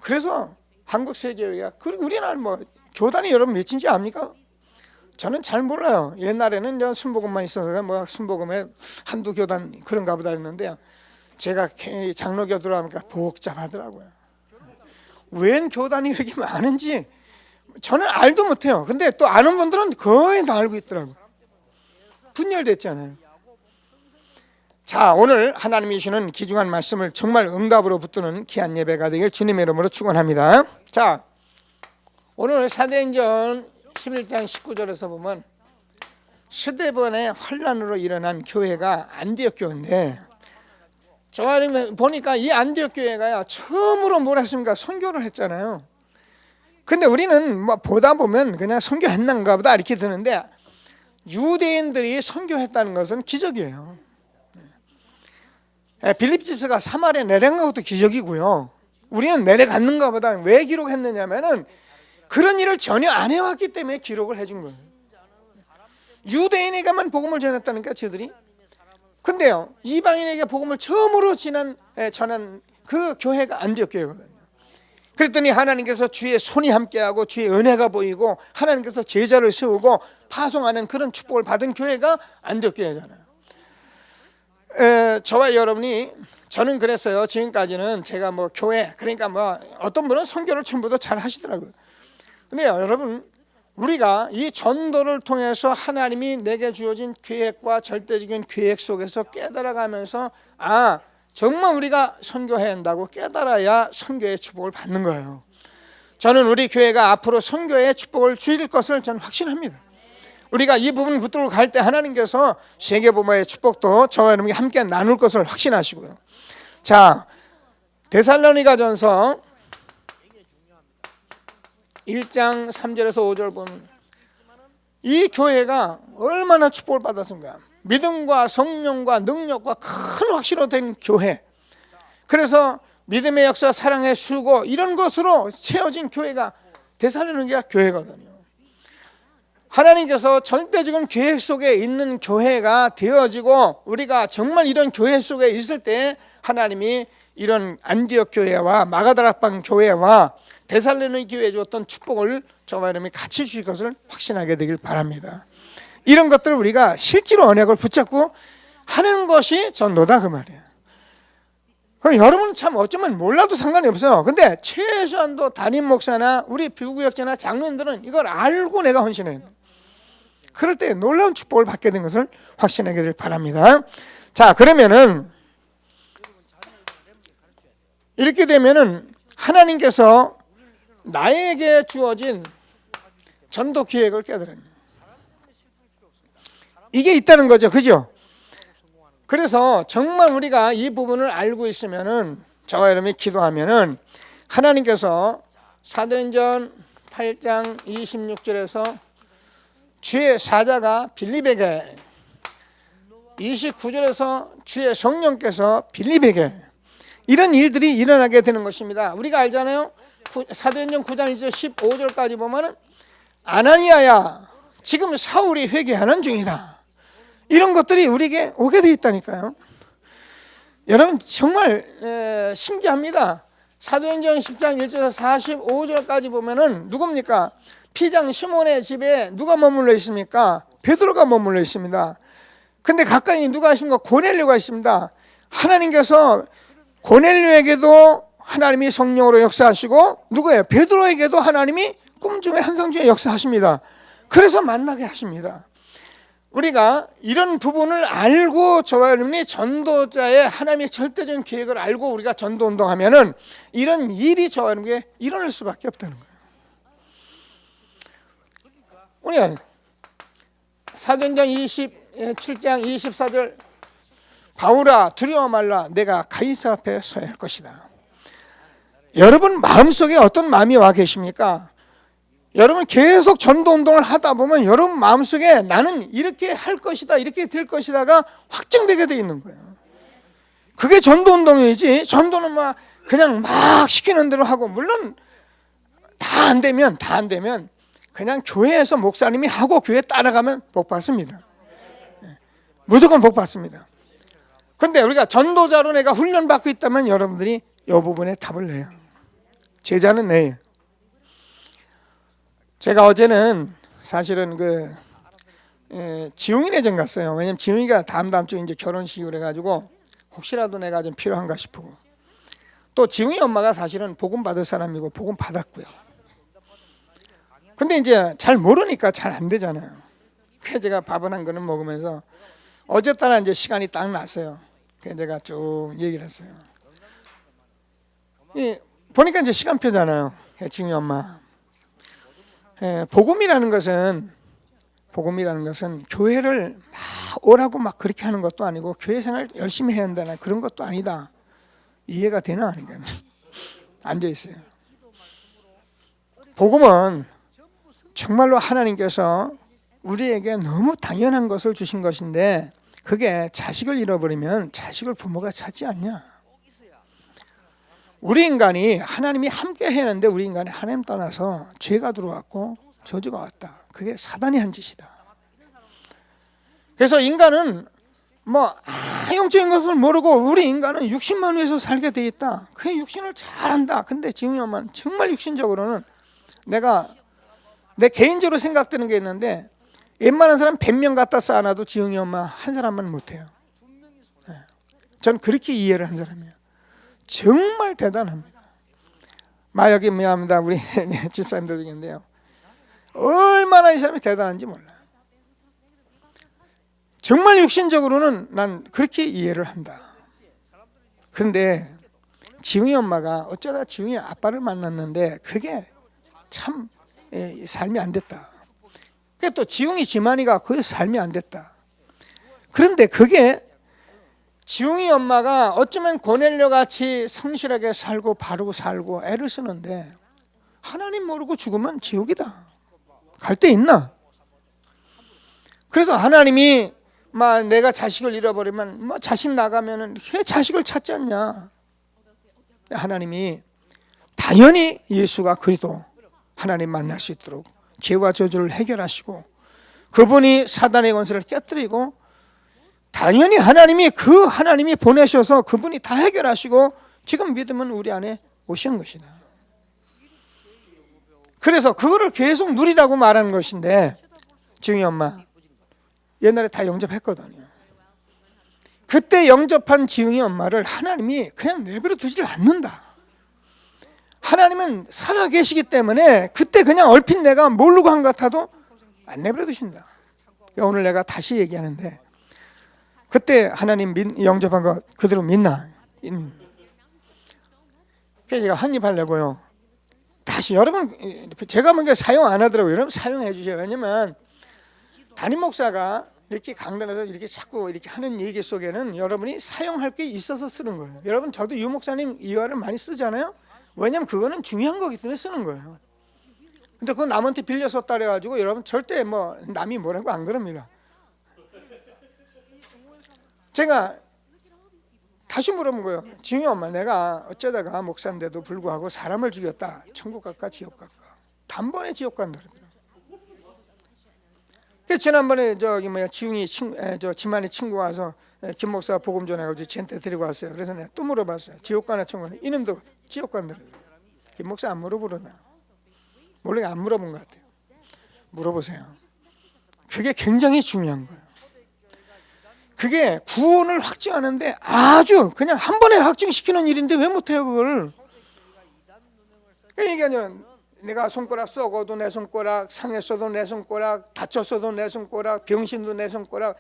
그래서 한국세계교회가, 우리는 뭐 교단이 여러분 몇인지 압니까? 저는 잘 몰라요. 옛날에는 순복음만 있어서 뭐 순복음에 한두 교단 그런가 보다 했는데요. 제가 장로교 들어가니까 복잡하더라고요. 웬 교단이 이렇게 많은지 저는 알도 못해요. 근데 또 아는 분들은 거의 다 알고 있더라고요. 분열됐잖아요. 자, 오늘 하나님이 주시는 귀중한 말씀을 정말 응답으로 붙드는 귀한 예배가 되길 주님의 이름으로 축원합니다. 자, 오늘 사도행전 11장 19절에서 보면 스데반의 환란으로 일어난 교회가 안디옥 교회인데, 저 보니까 이 안디옥 교회가 처음으로 뭘 했습니까? 선교를 했잖아요. 근데 우리는 뭐 보다 보면 그냥 선교했는가 보다 이렇게 드는데, 유대인들이 선교했다는 것은 기적이에요. 빌립 집사가 사마리아 내려간 것도 기적이고요. 우리는 내려갔는가 보다. 왜 기록했느냐면은 그런 일을 전혀 안 해왔기 때문에 기록을 해준 거예요. 유대인에게만 복음을 전했다니까 저들이. 근데요 이방인에게 복음을 처음으로 전한 그 교회가 안디옥 교회거든요. 그랬더니 하나님께서 주의 손이 함께하고 주의 은혜가 보이고 하나님께서 제자를 세우고 파송하는 그런 축복을 받은 교회가 안디옥 교회잖아요. 저와 여러분이, 저는 그랬어요. 지금까지는 제가 뭐 교회, 그러니까 뭐 어떤 분은 선교를 전부도 잘 하시더라고요. 근데 여러분, 우리가 이 전도를 통해서 하나님이 내게 주어진 계획과 절대적인 계획 속에서 깨달아가면서 정말 우리가 선교해야 한다고 깨달아야 선교의 축복을 받는 거예요. 저는 우리 교회가 앞으로 선교의 축복을 주실 것을 저는 확신합니다. 우리가 이 부분을 붙들고 갈 때 하나님께서 세계복음화의 축복도 저와 여러분이 함께 나눌 것을 확신하시고요. 자, 데살로니가전서 1장 3절에서 5절 보면 이 교회가 얼마나 축복을 받았습니까? 믿음과 성령과 능력과 큰 확신으로 된 교회. 그래서 믿음의 역사, 사랑의 수고 이런 것으로 채워진 교회가 데살로니가 교회거든요. 하나님께서 절대적인 계획 속에 있는 교회가 되어지고 우리가 정말 이런 교회 속에 있을 때 하나님이 이런 안디옥 교회와 마가다락방 교회와 데살로니가 교회에 주었던 축복을 저와 여러분이 같이 주실 것을 확신하게 되길 바랍니다. 이런 것들을 우리가 실제로 언약을 붙잡고 하는 것이 전도다 그 말이에요. 여러분은 참 어쩌면 몰라도 상관이 없어요. 근데 최소한도 담임 목사나 우리 부구역자나 장로님들은 이걸 알고 내가 헌신해야 돼. 그럴 때 놀라운 축복을 받게 된 것을 확신하게 되길 바랍니다. 자, 그러면은 이렇게 되면은 하나님께서 나에게 주어진 전도 기획을 깨달아요. 이게 있다는 거죠. 그죠? 그래서 정말 우리가 이 부분을 알고 있으면은 저와 여러분이 기도하면은 하나님께서 사도행전 8장 26절에서 주의 사자가 빌립에게, 29절에서 주의 성령께서 빌립에게 이런 일들이 일어나게 되는 것입니다. 우리가 알잖아요. 사도행전 9장 15절까지 보면은 아나니아야 지금 사울이 회개하는 중이다. 이런 것들이 우리에게 오게 돼 있다니까요. 여러분 정말 신기합니다. 사도행전 10장 1절에서 45절까지 보면은 누굽니까? 피장 시몬의 집에 누가 머물러 있습니까? 베드로가 머물러 있습니다. 근데 가까이 누가 있습니까? 고넬료가 있습니다. 하나님께서 고넬료에게도 하나님이 성령으로 역사하시고 누구예요? 베드로에게도 하나님이 꿈 중에 환상 중에 역사하십니다. 그래서 만나게 하십니다. 우리가 이런 부분을 알고 저와 여러분이 전도자의 하나님의 절대적인 계획을 알고 우리가 전도 운동하면은 이런 일이 저와 여러분에게 일어날 수밖에 없다는 거예요. 우리 사도행전 27장 24절 바울아 두려워 말라 내가 가이사 앞에 서야 할 것이다. 여러분 마음속에 어떤 마음이 와 계십니까? 여러분 계속 전도운동을 하다 보면 여러분 마음속에 나는 이렇게 할 것이다 이렇게 될 것이다가 확정되게 돼 있는 거예요. 그게 전도운동이지 전도는 막 그냥 막 시키는 대로 하고 물론 다 안 되면 그냥 교회에서 목사님이 하고 교회 따라가면 복 받습니다. 무조건 복 받습니다. 근데 우리가 전도자로 내가 훈련받고 있다면 여러분들이 이 부분에 답을 내요. 제자는 내요. 제가 어제는 사실은 지웅이네 전 갔어요. 왜냐면 지웅이가 다음 주 이제 결혼식이고 그래가지고 혹시라도 내가 좀 필요한가 싶고 또 지웅이 엄마가 사실은 복음 받을 사람이고 복음 받았고요. 근데 이제 잘 모르니까 잘 안 되잖아요. 그래서 제가 밥을 한 그릇 먹으면서 어제따라 이제 시간이 딱 났어요. 그래서 제가 쭉 얘기를 했어요. 보니까 이제 시간표잖아요. 지웅이 엄마. 복음이라는 것은 교회를 막 오라고 막 그렇게 하는 것도 아니고 교회 생활 열심히 해야 한다는 그런 것도 아니다. 이해가 되나 아닌가? 앉아 있어요. 복음은 정말로 하나님께서 우리에게 너무 당연한 것을 주신 것인데 그게 자식을 잃어버리면 자식을 부모가 찾지 않냐? 우리 인간이 하나님이 함께 했는데 우리 인간이 하나님 떠나서 죄가 들어왔고 저주가 왔다. 그게 사단이 한 짓이다. 그래서 인간은 영적인 것을 모르고 우리 인간은 육신만 위해서 살게 돼 있다. 그 육신을 잘한다. 근데 지웅이 엄마는 정말 육신적으로는 내 개인적으로 생각되는 게 있는데 웬만한 사람 100명 갖다 쌓아놔도 지웅이 엄마 한 사람만 못해요. 전 그렇게 이해를 한 사람이에요. 정말 대단합니다. 여기 미안합니다. 우리 집사님들 중인데요. 얼마나 이 사람이 대단한지 몰라요. 정말 육신적으로는 난 그렇게 이해를 한다. 그런데 지웅이 엄마가 어쩌다 지웅이 아빠를 만났는데 그게 참 삶이 안 됐다. 또 지웅이 지만이가 그 삶이 안 됐다. 그런데 그게 지웅이 엄마가 어쩌면 고넬료 같이 성실하게 살고 바르고 살고 애를 쓰는데 하나님 모르고 죽으면 지옥이다. 갈 데 있나? 그래서 하나님이 내가 자식을 잃어버리면 자식 나가면은 왜 자식을 찾지 않냐? 하나님이 당연히 예수가 그리스도 하나님 만날 수 있도록 죄와 저주를 해결하시고 그분이 사단의 권세를 깨뜨리고 당연히 하나님이 보내셔서 그분이 다 해결하시고 지금 믿으면 우리 안에 오신 것이다. 그래서 그거를 계속 누리라고 말하는 것인데 지웅이 엄마 옛날에 다 영접했거든요. 그때 영접한 지웅이 엄마를 하나님이 그냥 내버려 두지를 않는다. 하나님은 살아계시기 때문에 그때 그냥 얼핏 내가 모르고 한 것 같아도 안 내버려 두신다. 오늘 내가 다시 얘기하는데 그때 하나님 영접한 거 그대로 믿나? 그래서 제가 한입 하려고요. 다시 여러분 제가 뭔가 사용 안 하더라고요. 여러분 사용해 주세요. 왜냐면 담임 목사가 이렇게 강단에서 이렇게 자꾸 이렇게 하는 얘기 속에는 여러분이 사용할 게 있어서 쓰는 거예요. 여러분 저도 유 목사님 이화를 많이 쓰잖아요. 왜냐면 그거는 중요한 거기 때문에 쓰는 거예요. 근데 그거 남한테 빌려 썼다 그래가지고 여러분 절대 남이 뭐라고 안 그럽니다. 제가 다시 물어본 거예요. 지웅이 엄마 내가 어쩌다가 목사인데도 불구하고 사람을 죽였다. 천국 갈까 지옥 갈까? 단번에 지옥 간다 그러더라고요. 지난번에 지웅이 지만이 친구가 와서 김 목사가 복음 전해가지고 쟤한테 데리고 왔어요. 그래서 내가 또 물어봤어요. 지옥 가나 천국 가나? 이놈도 지옥 간다 그러더라고요. 김 목사 안 물어보려나? 원래 안 물어본 것 같아요. 물어보세요. 그게 굉장히 중요한 거예요. 그게 구원을 확증하는데 아주 그냥 한 번에 확증시키는 일인데 왜 못해요 그걸? 그 얘기 아니라 내가 손가락 썩어도 내 손가락, 상했어도 내 손가락, 다쳤어도 내 손가락, 병신도 내 손가락.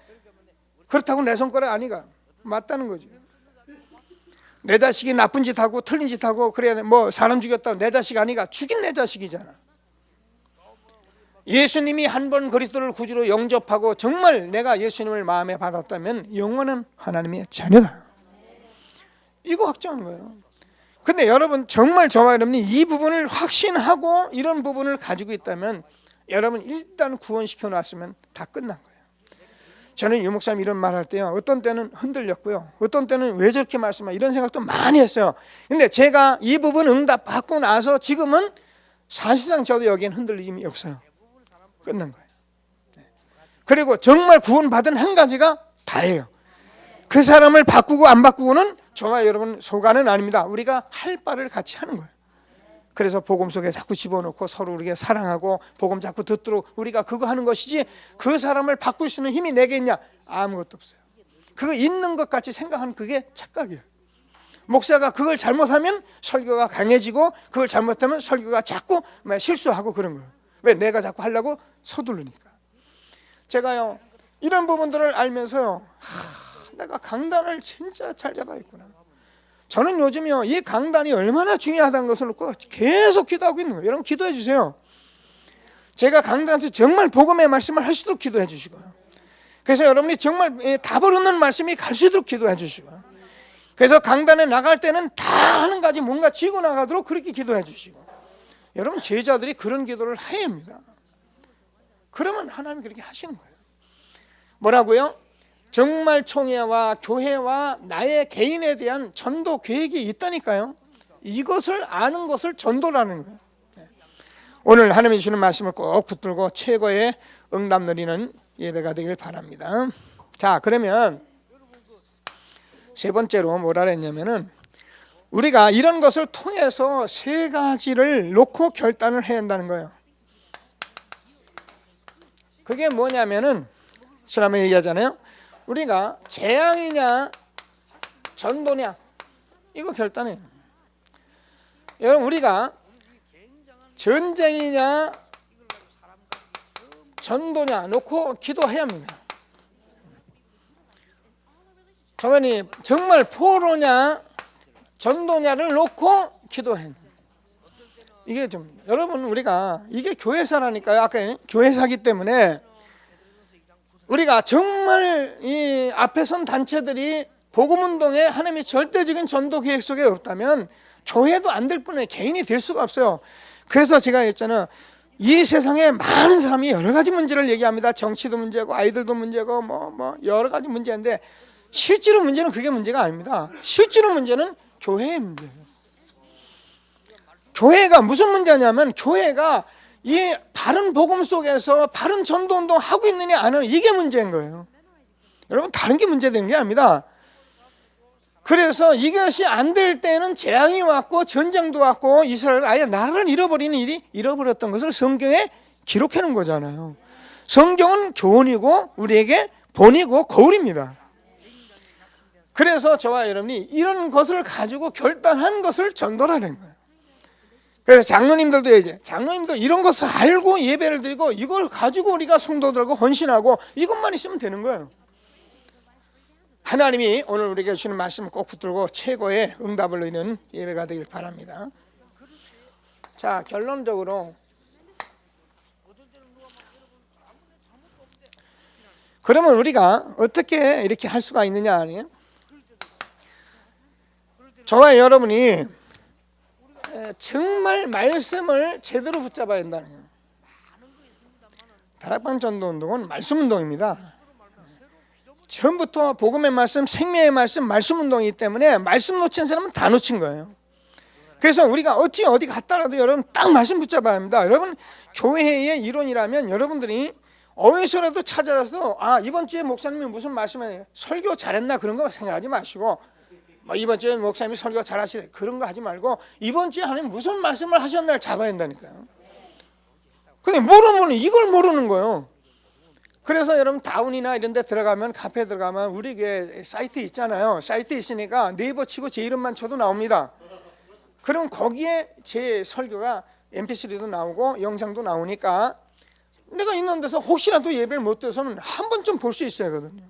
그렇다고 내 손가락 아니가 맞다는 거죠. 내 자식이 나쁜 짓 하고 틀린 짓 하고 그래 뭐 사람 죽였다고 내 자식 아니가 죽인 내 자식이잖아. 예수님이 한 번 그리스도를 구주로 영접하고 정말 내가 예수님을 마음에 받았다면 영원한 하나님의 자녀다. 이거 확정한 거예요. 근데 여러분 정말 저와 여러분이 이 부분을 확신하고 이런 부분을 가지고 있다면 여러분 일단 구원시켜 놨으면 다 끝난 거예요. 저는 유 목사님 이런 말 할 때요, 어떤 때는 흔들렸고요, 어떤 때는 왜 저렇게 말씀하 이런 생각도 많이 했어요. 근데 제가 이 부분 응답 받고 나서 지금은 사실상 저도 여기엔 흔들림이 없어요. 끝난 거예요. 그리고 정말 구원받은 한 가지가 다예요. 그 사람을 바꾸고 안 바꾸고는 저와 여러분 소관은 아닙니다. 우리가 할 바를 같이 하는 거예요. 그래서 복음 속에 자꾸 집어넣고 서로 우리가 사랑하고 복음 자꾸 듣도록 우리가 그거 하는 것이지, 그 사람을 바꿀 수 있는 힘이 내게 있냐? 아무것도 없어요. 그거 있는 것 같이 생각하는 그게 착각이에요. 목사가 그걸 잘못하면 설교가 강해지고 그걸 잘못하면 설교가 자꾸 실수하고 그런 거예요. 왜? 내가 자꾸 하려고 서두르니까. 제가요 이런 부분들을 알면서요, 내가 강단을 진짜 잘 잡아야겠구나. 저는 요즘요 이 강단이 얼마나 중요하다는 것을 놓고 계속 기도하고 있는 거예요. 여러분 기도해 주세요. 제가 강단에서 정말 복음의 말씀을 할 수 있도록 기도해 주시고요. 그래서 여러분이 정말 답을 얻는 말씀이 갈 수 있도록 기도해 주시고요. 그래서 강단에 나갈 때는 다 하는 가지 뭔가 쥐고 나가도록 그렇게 기도해 주시고, 여러분 제자들이 그런 기도를 해야 합니다. 그러면 하나님이 그렇게 하시는 거예요. 뭐라고요? 정말 총회와 교회와 나의 개인에 대한 전도 계획이 있다니까요. 이것을 아는 것을 전도라는 거예요. 오늘 하나님이 주시는 말씀을 꼭 붙들고 최고의 응답 누리는 예배가 되길 바랍니다. 자, 그러면 세 번째로 뭐라 했냐면은, 우리가 이런 것을 통해서 세 가지를 놓고 결단을 해야 한다는 거예요. 그게 뭐냐면은 지난번에 얘기하잖아요. 우리가 재앙이냐 전도냐 이거 결단해요. 여러분 우리가 전쟁이냐 전도냐 놓고 기도해야 합니다. 저번에 정말 포로냐 전도냐를 놓고 기도해야 합니다. 이게 좀 여러분 우리가 이게 교회사라니까요. 아까 교회사기 때문에 우리가 정말 이 앞에 선 단체들이 복음운동에 하나님의 절대적인 전도 계획 속에 없다면 교회도 안 될 뿐에 개인이 될 수가 없어요. 그래서 제가 했잖아요. 이 세상에 많은 사람이 여러 가지 문제를 얘기합니다. 정치도 문제고 아이들도 문제고 뭐 여러 가지 문제인데 실제로 문제는 그게 문제가 아닙니다. 실제로 문제는 교회의 문제예요. 교회가 무슨 문제냐면 교회가 이 바른 복음 속에서 바른 전도운동 하고 있느냐 안 하느냐 이게 문제인 거예요. 여러분 다른 게 문제되는 게 아닙니다. 그래서 이것이 안 될 때는 재앙이 왔고 전쟁도 왔고 이스라엘 아예 나라를 잃어버리는 일이 잃어버렸던 것을 성경에 기록해 놓은 거잖아요. 성경은 교훈이고 우리에게 본이고 거울입니다. 그래서 저와 여러분이 이런 것을 가지고 결단한 것을 전도라는 거예요. 그래서 장로님들도 이제 장로님도 이런 것을 알고 예배를 드리고 이걸 가지고 우리가 성도들하고 헌신하고 이것만 있으면 되는 거예요. 하나님이 오늘 우리에게 주시는 말씀을 꼭 붙들고 최고의 응답을 누리는 예배가 되길 바랍니다. 자, 결론적으로 그러면 우리가 어떻게 이렇게 할 수가 있느냐 아니에요? 저와 여러분이 정말 말씀을 제대로 붙잡아야 한다는 거예요. 다락방 전도운동은 말씀운동입니다. 처음부터 복음의 말씀, 생명의 말씀, 말씀운동이기 때문에 말씀 놓친 사람은 다 놓친 거예요. 그래서 우리가 어디 갔다라도 여러분 딱 말씀 붙잡아야 합니다. 여러분 교회의 이론이라면 여러분들이 어디서라도 찾아서 이번 주에 목사님이 무슨 말씀을 설교 잘했나 그런 거 생각하지 마시고 이번 주에 목사님이 설교 잘하시네 그런 거 하지 말고 이번 주에 하나님 무슨 말씀을 하셨나를 잡아야 한다니까요. 근데 모르면 이걸 모르는 거예요. 그래서 여러분 다운이나 이런 데 들어가면 카페 들어가면 우리에게 사이트 있잖아요. 사이트 있으니까 네이버 치고 제 이름만 쳐도 나옵니다. 그럼 거기에 제 설교가 MP3도 나오고 영상도 나오니까 내가 있는 데서 혹시라도 예배를 못 들어서는 한 번쯤 볼 수 있어야 하거든요.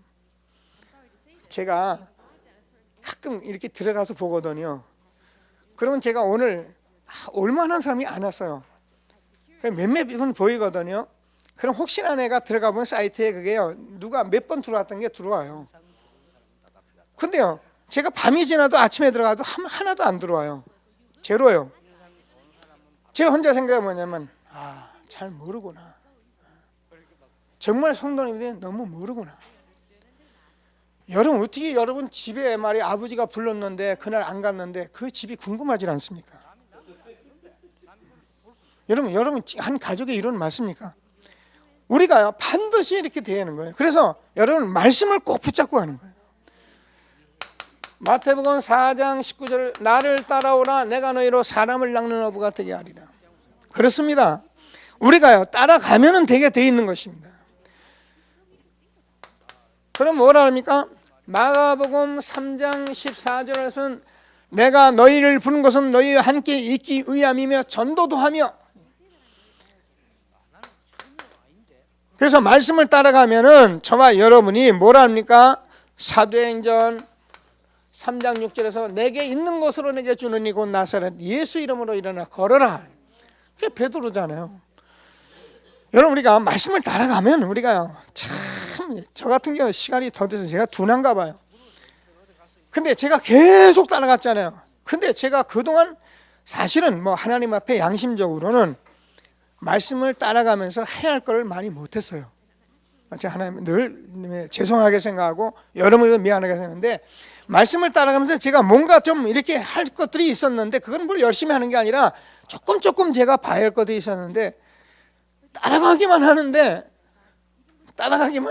제가 가끔 이렇게 들어가서 보거든요. 그러면 제가 오늘 얼마나 사람이 안 왔어요. 몇몇 분 보이거든요. 그럼 혹시나 내가 들어가 보면 사이트에 그게요, 누가 몇 번 들어왔던 게 들어와요. 근데요, 제가 밤이 지나도 아침에 들어가도 하나도 안 들어와요. 제로예요. 제가 혼자 생각이 뭐냐면 잘 모르구나. 정말 성도님들이 너무 모르구나. 여러분 어떻게 여러분 집에 말이야 아버지가 불렀는데 그날 안 갔는데 그 집이 궁금하지 않습니까? 여러분 한 가족의 일은 맞습니까? 우리가요 반드시 이렇게 되는 거예요. 그래서 여러분 말씀을 꼭 붙잡고 하는 거예요. 마태복음 4장 19절 나를 따라오라 내가 너희로 사람을 낚는 어부가 되게 하리라. 그렇습니다. 우리가요 따라가면은 되게 돼 있는 것입니다. 그럼 뭐라 합니까? 마가복음 3장 14절에서는 내가 너희를 부른 것은 너희와 함께 있기 위함이며 전도도 하며. 그래서 말씀을 따라가면은 저와 여러분이 뭐라 합니까? 사도행전 3장 6절에서 내게 있는 것으로 내게 주느니 곧 나사렛 예수 이름으로 일어나 걸어라. 그게 베드로잖아요. 여러분 우리가 말씀을 따라가면 우리가요 참 저 같은 경우 시간이 더 돼서 제가 둔한가 봐요. 근데 제가 계속 따라갔잖아요. 근데 제가 그동안 사실은 뭐 하나님 앞에 양심적으로는 말씀을 따라가면서 해야 할 걸 많이 못했어요. 제가 하나님 늘 죄송하게 생각하고 여러분도 미안하게 생각하는데 말씀을 따라가면서 제가 뭔가 좀 이렇게 할 것들이 있었는데 그건 뭘 열심히 하는 게 아니라 조금 제가 봐야 할 것들이 있었는데 따라가기만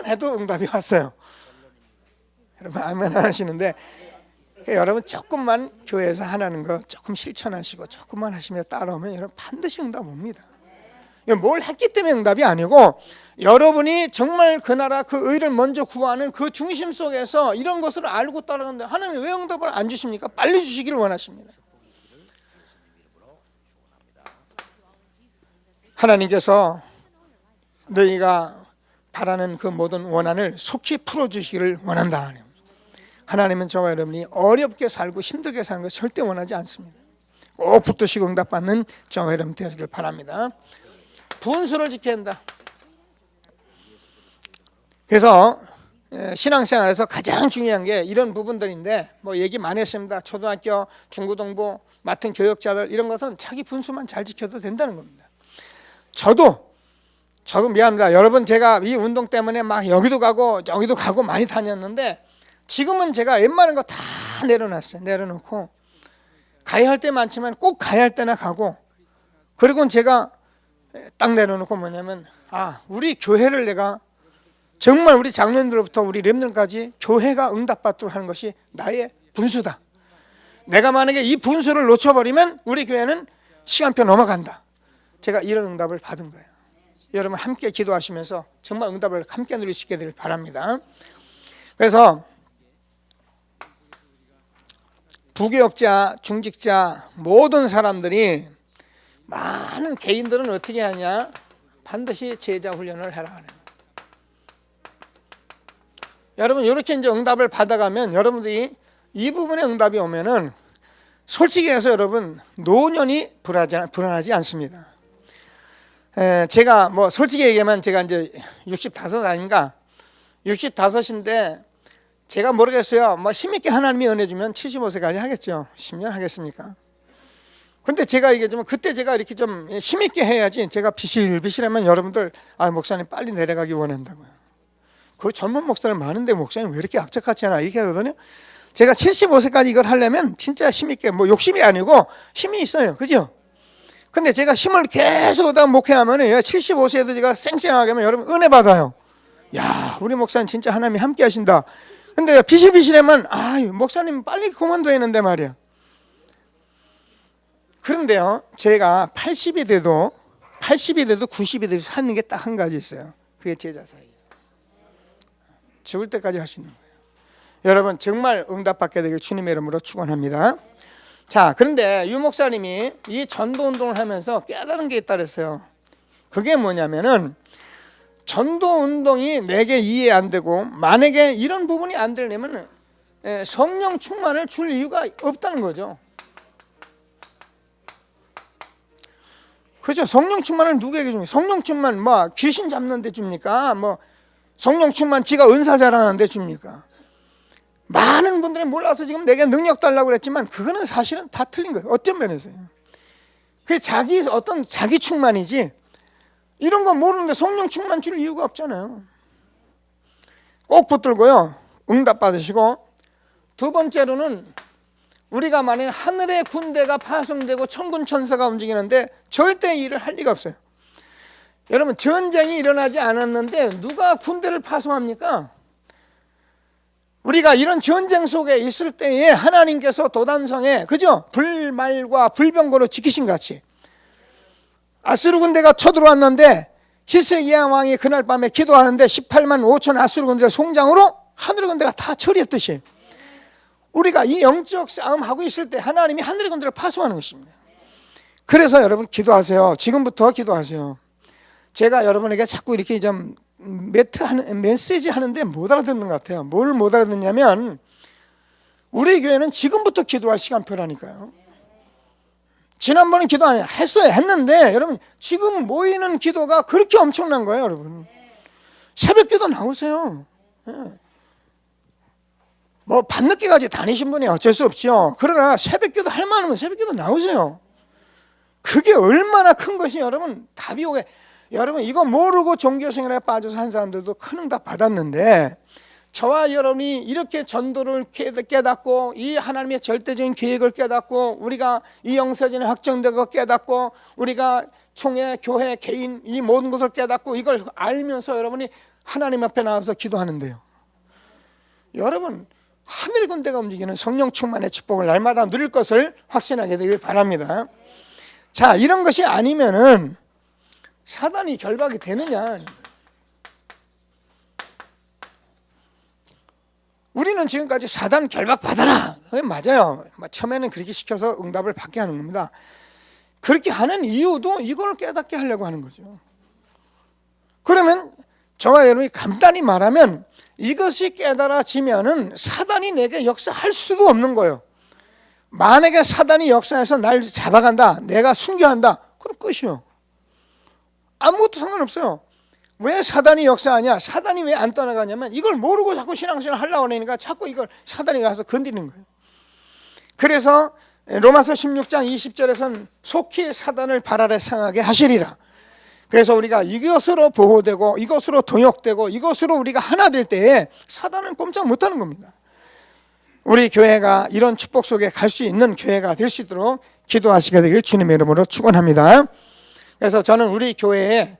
해도 응답이 왔어요. 여러분 아멘 안 하시는데 여러분 조금만 교회에서 하라는 거 조금 실천하시고 조금만 하시며 따라오면 여러분 반드시 응답 옵니다. 뭘 했기 때문에 응답이 아니고 여러분이 정말 그 나라 그 의를 먼저 구하는 그 중심 속에서 이런 것을 알고 따라가는데 하나님이 왜 응답을 안 주십니까? 빨리 주시기를 원하십니다. 하나님께서 너희가 바라는 그 모든 원한을 속히 풀어주시기를 원한다. 하나님은 저와 여러분이 어렵게 살고 힘들게 사는 것을 절대 원하지 않습니다. 꼭 붙드시고 응답받는 저와 여러분 되시길 바랍니다. 분수를 지켜야 한다. 그래서 신앙생활에서 가장 중요한 게 이런 부분들인데 뭐 얘기 많이 했습니다. 초등학교, 중고등부 맡은 교역자들 이런 것은 자기 분수만 잘 지켜도 된다는 겁니다. 저도 미안합니다. 여러분 제가 이 운동 때문에 막 여기도 가고 많이 다녔는데 지금은 제가 웬만한 거 다 내려놨어요. 내려놓고 가야 할 때 많지만 꼭 가야 할 때나 가고 그리고 제가 딱 내려놓고 뭐냐면 우리 교회를 내가 정말 우리 장로님들부터 우리 렘넌트까지 교회가 응답받도록 하는 것이 나의 분수다. 내가 만약에 이 분수를 놓쳐버리면 우리 교회는 시간표 넘어간다. 제가 이런 응답을 받은 거예요. 여러분 함께 기도하시면서 정말 응답을 함께 누릴 수 있게 되길 바랍니다. 그래서 부교역자, 중직자 모든 사람들이 많은 개인들은 어떻게 하냐? 반드시 제자 훈련을 해라 하는. 여러분 이렇게 이제 응답을 받아가면 여러분들이 이 부분에 응답이 오면은 솔직히 해서 여러분 노년이 불안하지 않습니다. 제가 뭐 솔직히 얘기하면 제가 이제 65 아닌가? 65인데 제가 모르겠어요. 뭐 힘있게 하나님이 은혜 주면 75세까지 하겠죠. 10년 하겠습니까? 근데 제가 이게 좀 그때 제가 이렇게 좀 힘있게 해야지 제가 비실비실하면 여러분들 목사님 빨리 내려가기 원한다고요. 그 젊은 목사들 많은데 목사님 왜 이렇게 악착같이 하나 이렇게 하거든요. 제가 75세까지 이걸 하려면 진짜 힘있게 뭐 욕심이 아니고 힘이 있어요. 그죠? 근데 제가 힘을 계속 얻다 목회하면 75세에도 제가 쌩쌩하게 하면 여러분 은혜 받아요. 야 우리 목사님 진짜 하나님이 함께 하신다. 근데 비실비실하면 목사님 빨리 그만둬야 하는데 말이야. 그런데요 제가 80이 돼도 90이 돼도 하는 게 딱 한 가지 있어요. 그게 제자 사이에요. 죽을 때까지 할 수 있는 거예요. 여러분 정말 응답받게 되길 주님의 이름으로 축원합니다. 자, 그런데 유 목사님이 이 전도 운동을 하면서 깨달은 게 있다 그랬어요. 그게 뭐냐면은 전도 운동이 내게 이해 안 되고 만약에 이런 부분이 안 되려면 성령 충만을 줄 이유가 없다는 거죠. 그죠? 성령 충만을 누구에게 줍니까? 성령 충만 뭐 귀신 잡는 데 줍니까? 뭐 성령 충만 지가 은사 잘하는 데 줍니까? 많은 분들이 몰라서 지금 내게 능력 달라고 그랬지만 그거는 사실은 다 틀린 거예요. 어떤 면에서요. 그게 자기 충만이지 이런 거 모르는데 성령 충만 줄 이유가 없잖아요. 꼭 붙들고요. 응답 받으시고, 두 번째로는 우리가 만약 하늘의 군대가 파송되고 천군 천사가 움직이는데 절대 일을 할 리가 없어요. 여러분, 전쟁이 일어나지 않았는데 누가 군대를 파송합니까? 우리가 이런 전쟁 속에 있을 때에 하나님께서 도단성에 그죠? 불말과 불병거로 지키신 같이 아수르 군대가 쳐들어왔는데 히스기야 왕이 그날 밤에 기도하는데 18만 5천 아수르 군대를 송장으로 하늘의 군대가 다 처리했듯이 우리가 이 영적 싸움하고 있을 때 하나님이 하늘의 군대를 파송하는 것입니다. 그래서 여러분 기도하세요. 지금부터 기도하세요. 제가 여러분에게 자꾸 이렇게 좀 메시지 하는데 못 알아듣는 것 같아요. 뭘 못 알아듣냐면 우리 교회는 지금부터 기도할 시간표라니까요. 지난번엔 기도 안 했어요. 했는데 여러분 지금 모이는 기도가 그렇게 엄청난 거예요. 여러분 새벽 기도 나오세요. 뭐 밤늦게까지 다니신 분이 어쩔 수 없죠. 그러나 새벽 기도 할 만하면 새벽 기도 나오세요. 그게 얼마나 큰 것이 여러분 답이 오게. 여러분 이거 모르고 종교생활에 빠져서 한 사람들도 큰 응답 받았는데 저와 여러분이 이렇게 전도를 깨닫고 이 하나님의 절대적인 계획을 깨닫고 우리가 이 영세전에 확정되고 깨닫고 우리가 총회, 교회, 개인 이 모든 것을 깨닫고 이걸 알면서 여러분이 하나님 앞에 나와서 기도하는데요. 여러분 하늘 군대가 움직이는 성령 충만의 축복을 날마다 누릴 것을 확신하게 되길 바랍니다. 자, 이런 것이 아니면은 사단이 결박이 되느냐? 우리는 지금까지 사단 결박 받아라. 그게 맞아요. 처음에는 그렇게 시켜서 응답을 받게 하는 겁니다. 그렇게 하는 이유도 이걸 깨닫게 하려고 하는 거죠. 그러면 저와 여러분이 간단히 말하면 이것이 깨달아지면은 사단이 내게 역사할 수도 없는 거예요. 만약에 사단이 역사해서 날 잡아간다, 내가 순교한다, 그럼 끝이요. 아무것도 상관없어요. 왜 사단이 역사하냐? 사단이 왜 안 떠나가냐면 이걸 모르고 자꾸 신앙생활 하려고 하니까 자꾸 이걸 사단이 가서 건드리는 거예요. 그래서 로마서 16장 20절에선 속히 사단을 발 아래 상하게 하시리라. 그래서 우리가 이것으로 보호되고 이것으로 동역되고 이것으로 우리가 하나 될 때에 사단은 꼼짝 못하는 겁니다. 우리 교회가 이런 축복 속에 갈 수 있는 교회가 될 수 있도록 기도하시게 되길 주님의 이름으로 축원합니다. 그래서 저는 우리 교회에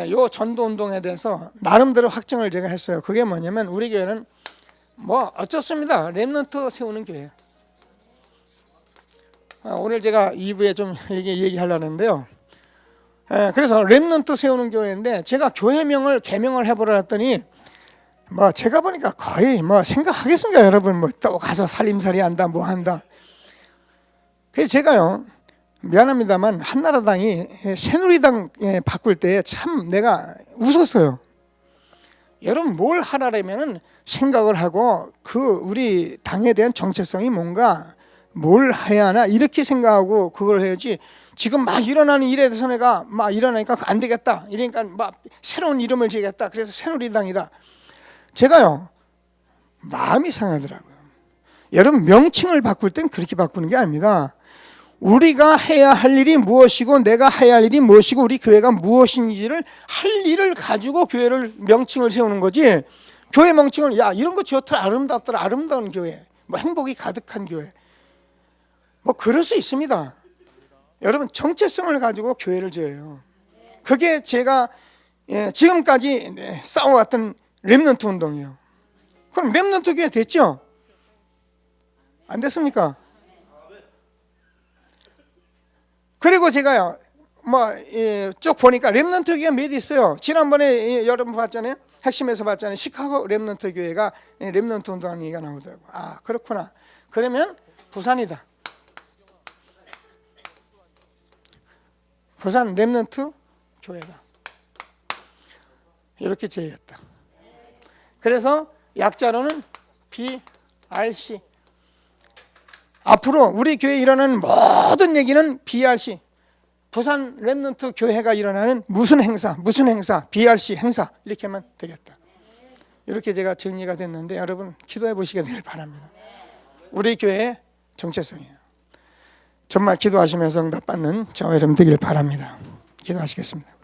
이 전도운동에 대해서 나름대로 확정을 제가 했어요. 그게 뭐냐면 우리 교회는 뭐 어쩌습니다. 렘넌트 세우는 교회예요. 오늘 제가 2부에 좀 이렇게 얘기하려고 하는데요. 그래서 렘넌트 세우는 교회인데 제가 교회명을 개명을 해보라 했더니 뭐 제가 보니까 거의 뭐 생각하겠습니까 여러분? 뭐 또 가서 살림살이 한다 뭐 한다. 그래서 제가요 미안합니다만 한나라당이 새누리당 바꿀 때 참 내가 웃었어요. 여러분 뭘 하라면은 생각을 하고 그 우리 당에 대한 정체성이 뭔가 뭘 해야 하나 이렇게 생각하고 그걸 해야지. 지금 막 일어나는 일에 대해서 내가 막 일어나니까 안 되겠다. 이러니까 막 새로운 이름을 지겠다. 그래서 새누리당이다. 제가요 마음이 상하더라고요. 여러분 명칭을 바꿀 땐 그렇게 바꾸는 게 아닙니다. 우리가 해야 할 일이 무엇이고 내가 해야 할 일이 무엇이고 우리 교회가 무엇인지를 할 일을 가지고 교회를 명칭을 세우는 거지. 교회 명칭을 야 이런 거 좋더라 아름답더라 아름다운 교회 뭐 행복이 가득한 교회 뭐 그럴 수 있습니다. 여러분 정체성을 가지고 교회를 지어요. 그게 제가 지금까지 싸워왔던 렘넌트 운동이에요. 그럼 렘넌트 교회 됐죠? 안 됐습니까? 그리고 제가요 뭐 쭉 보니까 렘넌트 교회가 몇 있어요. 지난번에 여러분 봤잖아요. 핵심에서 봤잖아요. 시카고 렘넌트 교회가 렘넌트 운동하는 얘기가 나오더라고요. 아 그렇구나. 그러면 부산이다. 부산 렘넌트 교회다. 이렇게 제의했다. 그래서 약자로는 BRC. 앞으로 우리 교회에 일어나는 모든 얘기는 BRC. 부산 렘넌트 교회가 일어나는 무슨 행사, BRC 행사 이렇게 하면 되겠다. 이렇게 제가 정리가 됐는데 여러분 기도해 보시게 되길 바랍니다. 우리 교회의 정체성이에요. 정말 기도하시면서 응답받는 저와 여러분 되길 바랍니다. 기도하시겠습니다.